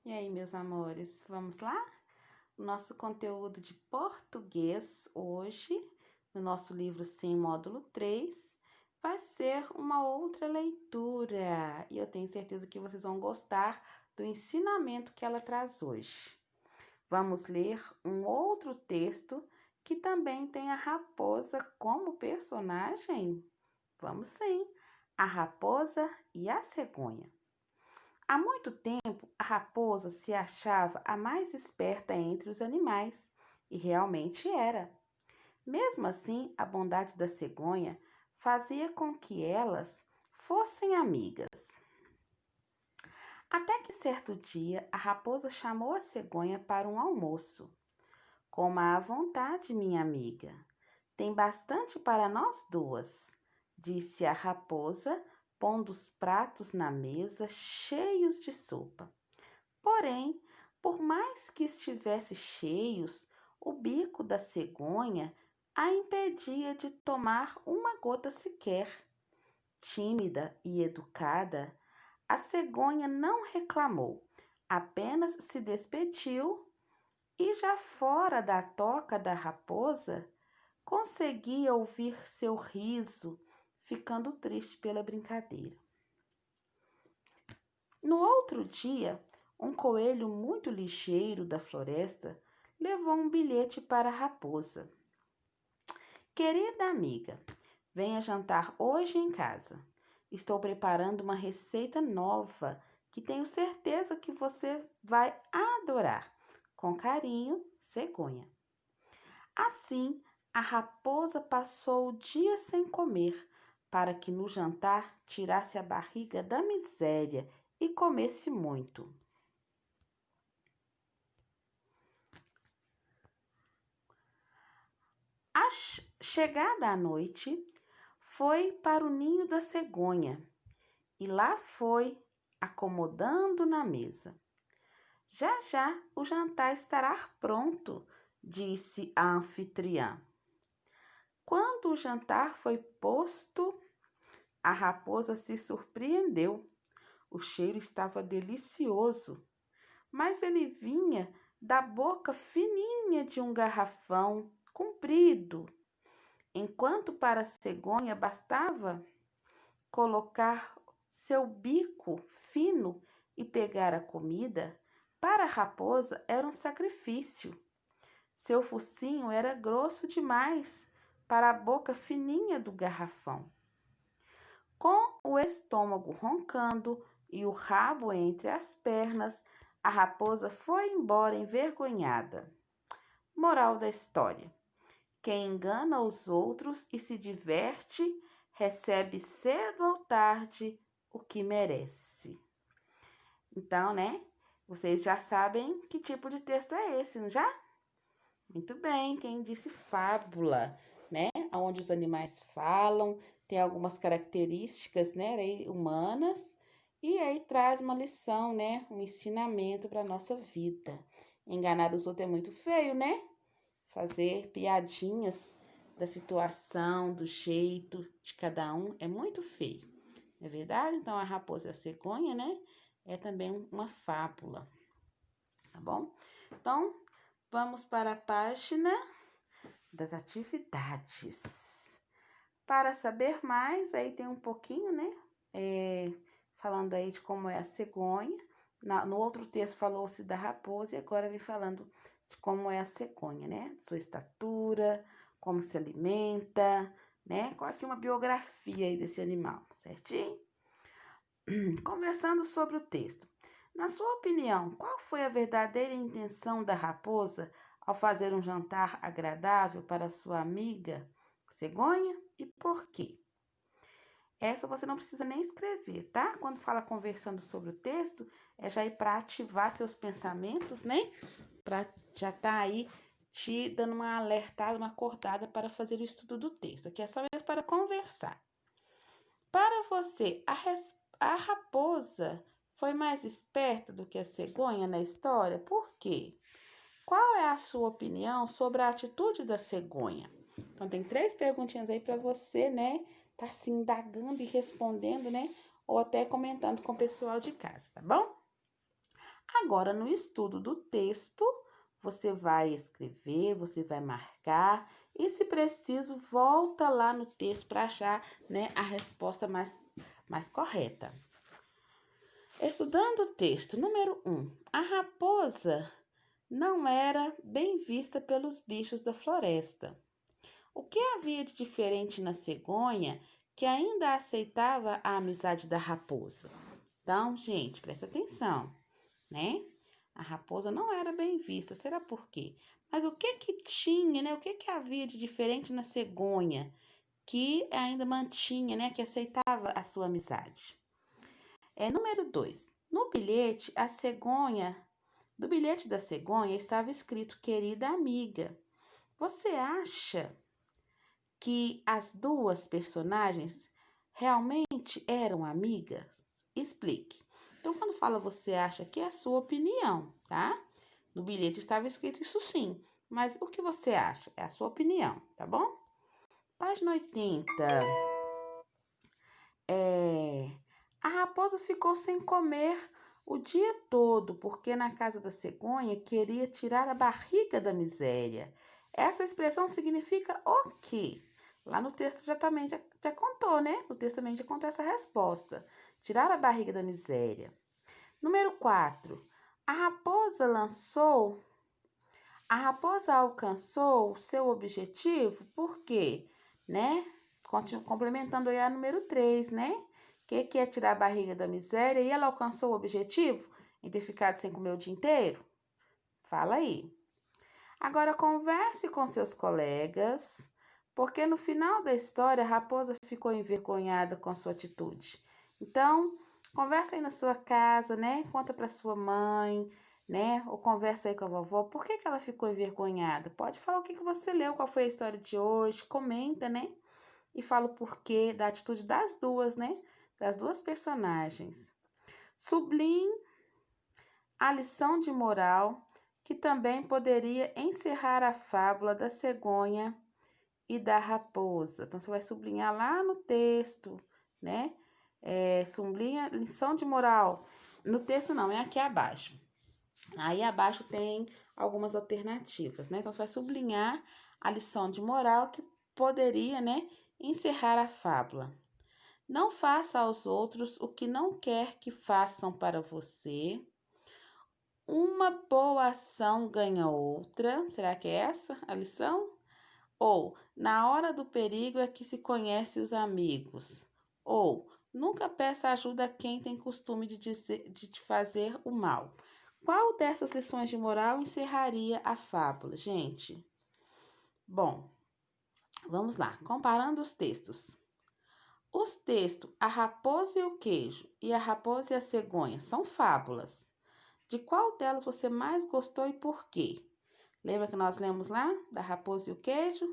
E aí, meus amores, vamos lá? O nosso conteúdo de português hoje, no nosso livro Sim, módulo 3, vai ser uma outra leitura. E eu tenho certeza que vocês vão gostar do ensinamento que ela traz hoje. Vamos ler um outro texto que também tem a raposa como personagem? Vamos sim! A Raposa e a Cegonha. Há muito tempo, a raposa se achava a mais esperta entre os animais, e realmente era. Mesmo assim, a bondade da cegonha fazia com que elas fossem amigas. Até que certo dia, a raposa chamou a cegonha para um almoço. Coma à vontade, minha amiga. Tem bastante para nós duas, disse a raposa, pondo os pratos na mesa cheios de sopa. Porém, por mais que estivesse cheios, o bico da cegonha a impedia de tomar uma gota sequer. Tímida e educada, a cegonha não reclamou, apenas se despediu e, já fora da toca da raposa, conseguia ouvir seu riso, ficando triste pela brincadeira. No outro dia, um coelho muito ligeiro da floresta levou um bilhete para a raposa. Querida amiga, venha jantar hoje em casa. Estou preparando uma receita nova que tenho certeza que você vai adorar. Com carinho, Cegonha. Assim, a raposa passou o dia sem comer, para que no jantar tirasse a barriga da miséria e comesse muito. A chegada à noite, foi para o ninho da cegonha e lá foi acomodando na mesa. Já já o jantar estará pronto, disse a anfitriã. Quando o jantar foi posto, a raposa se surpreendeu. O cheiro estava delicioso, mas ele vinha da boca fininha de um garrafão comprido, enquanto para a cegonha bastava colocar seu bico fino e pegar a comida. Para a raposa era um sacrifício. Seu focinho era grosso demais para a boca fininha do garrafão. Com o estômago roncando e o rabo entre as pernas, a raposa foi embora envergonhada. Moral da história: quem engana os outros e se diverte, recebe cedo ou tarde o que merece. Então, né? Vocês já sabem que tipo de texto é esse, não já? Muito bem, quem disse fábula, né? Onde os animais falam, tem algumas características, né, humanas, e aí traz uma lição, né? Um ensinamento para a nossa vida. Enganar os outros é muito feio, né? Fazer piadinhas da situação, do jeito de cada um é muito feio. Não é verdade? Então, a raposa e a cegonha, né? É também uma fábula, tá bom? Então, vamos para a página das atividades. Para saber mais, aí tem um pouquinho, né? Falando aí de como é a cegonha. No outro texto falou-se da raposa e agora vem falando de como é a cegonha, né? Sua estatura, como se alimenta, né? Quase que uma biografia aí desse animal, certinho? Conversando sobre o texto. Na sua opinião, qual foi a verdadeira intenção da raposa ao fazer um jantar agradável para sua amiga cegonha e por quê? Essa você não precisa nem escrever, tá? Quando fala conversando sobre o texto, é já ir para ativar seus pensamentos, né? Para já tá aí te dando uma alertada, uma acordada para fazer o estudo do texto. Aqui é só mesmo para conversar. Para você, a raposa foi mais esperta do que a cegonha na história? Por quê? Qual é a sua opinião sobre a atitude da cegonha? Então, tem 3 perguntinhas aí para você, né? Tá se indagando e respondendo, né? Ou até comentando com o pessoal de casa, tá bom? Agora, no estudo do texto, você vai escrever, você vai marcar e, se preciso, volta lá no texto para achar, né, a resposta mais correta. Estudando o texto, número 1. A raposa não era bem vista pelos bichos da floresta. O que havia de diferente na cegonha que ainda aceitava a amizade da raposa? Então, gente, presta atenção, né? A raposa não era bem vista, será por quê? Mas o que que tinha, né? O que que havia de diferente na cegonha que ainda mantinha, né? Que aceitava a sua amizade? Número 2. No bilhete, do bilhete da cegonha estava escrito: querida amiga. Você acha que as duas personagens realmente eram amigas? Explique. Então, quando fala você acha, que é a sua opinião, tá? No bilhete estava escrito isso sim, mas o que você acha? É a sua opinião, tá bom? Página 80. A raposa ficou sem comer o dia todo, porque na casa da cegonha queria tirar a barriga da miséria. Essa expressão significa o quê? Lá no texto já contou, né? No texto também já contou essa resposta. Tirar a barriga da miséria. Número 4. A raposa alcançou seu objetivo, por quê? Né? Complementando aí a número 3, né? Que é tirar a barriga da miséria, e ela alcançou o objetivo em ter ficado sem comer o dia inteiro? Fala aí. Agora converse com seus colegas, porque no final da história a raposa ficou envergonhada com sua atitude. Então, conversa aí na sua casa, né? Conta para sua mãe, né? Ou conversa aí com a vovó. Por que ela ficou envergonhada? Pode falar o que você leu, qual foi a história de hoje, comenta, né? E fala o porquê da atitude das duas, né? Das duas personagens. Sublinhe a lição de moral, que também poderia encerrar a fábula da cegonha e da raposa. Então, você vai sublinhar lá no texto, né? Sublinha lição de moral. No texto não, é aqui abaixo. Aí abaixo tem algumas alternativas, né? Então, você vai sublinhar a lição de moral que poderia, né, encerrar a fábula. Não faça aos outros o que não quer que façam para você. Uma boa ação ganha outra. Será que é essa a lição? Ou, na hora do perigo é que se conhece os amigos. Ou, nunca peça ajuda a quem tem costume de te fazer o mal. Qual dessas lições de moral encerraria a fábula, gente? Bom, vamos lá. Comparando os textos. Os textos A Raposa e o Queijo e A Raposa e a Cegonha são fábulas. De qual delas você mais gostou e por quê? Lembra que nós lemos lá da Raposa e o Queijo?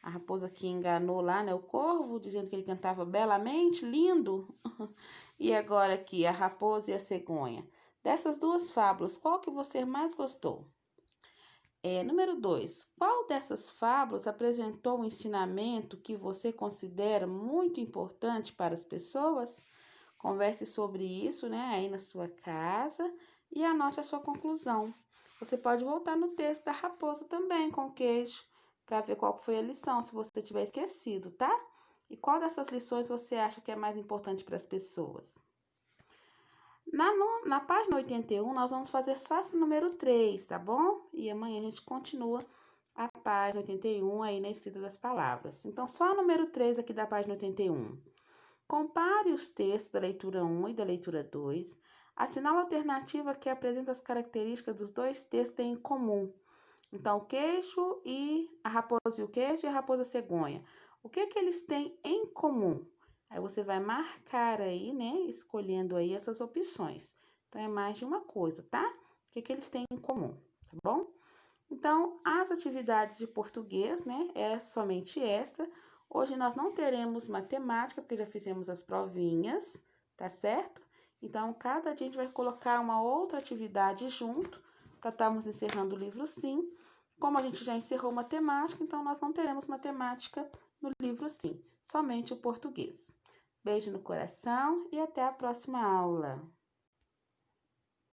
A raposa que enganou lá, né, o corvo, dizendo que ele cantava belamente, lindo. E agora aqui, A Raposa e a Cegonha. Dessas duas fábulas, qual que você mais gostou? Número 2. Qual dessas fábulas apresentou um ensinamento que você considera muito importante para as pessoas? Converse sobre isso, né, aí na sua casa e anote a sua conclusão. Você pode voltar no texto da raposa também com o queijo para ver qual foi a lição, se você tiver esquecido, tá? E qual dessas lições você acha que é mais importante para as pessoas? Na página 81, nós vamos fazer só esse número 3, tá bom? E amanhã a gente continua a página 81 aí na escrita das palavras. Então, só o número 3 aqui da página 81. Compare os textos da leitura 1 e da leitura 2. Assinale a alternativa que apresenta as características dos dois textos em comum. Então, o queijo e a raposa e o queijo e a raposa cegonha. O que que eles têm em comum? Aí você vai marcar aí, né, escolhendo aí essas opções. Então, é mais de uma coisa, tá? O que que eles têm em comum, tá bom? Então, as atividades de português, né, é somente esta. Hoje nós não teremos matemática, porque já fizemos as provinhas, tá certo? Então, cada dia a gente vai colocar uma outra atividade junto, para estarmos encerrando o livro sim. Como a gente já encerrou matemática, então nós não teremos matemática no livro sim, somente o português. Beijo no coração e até a próxima aula.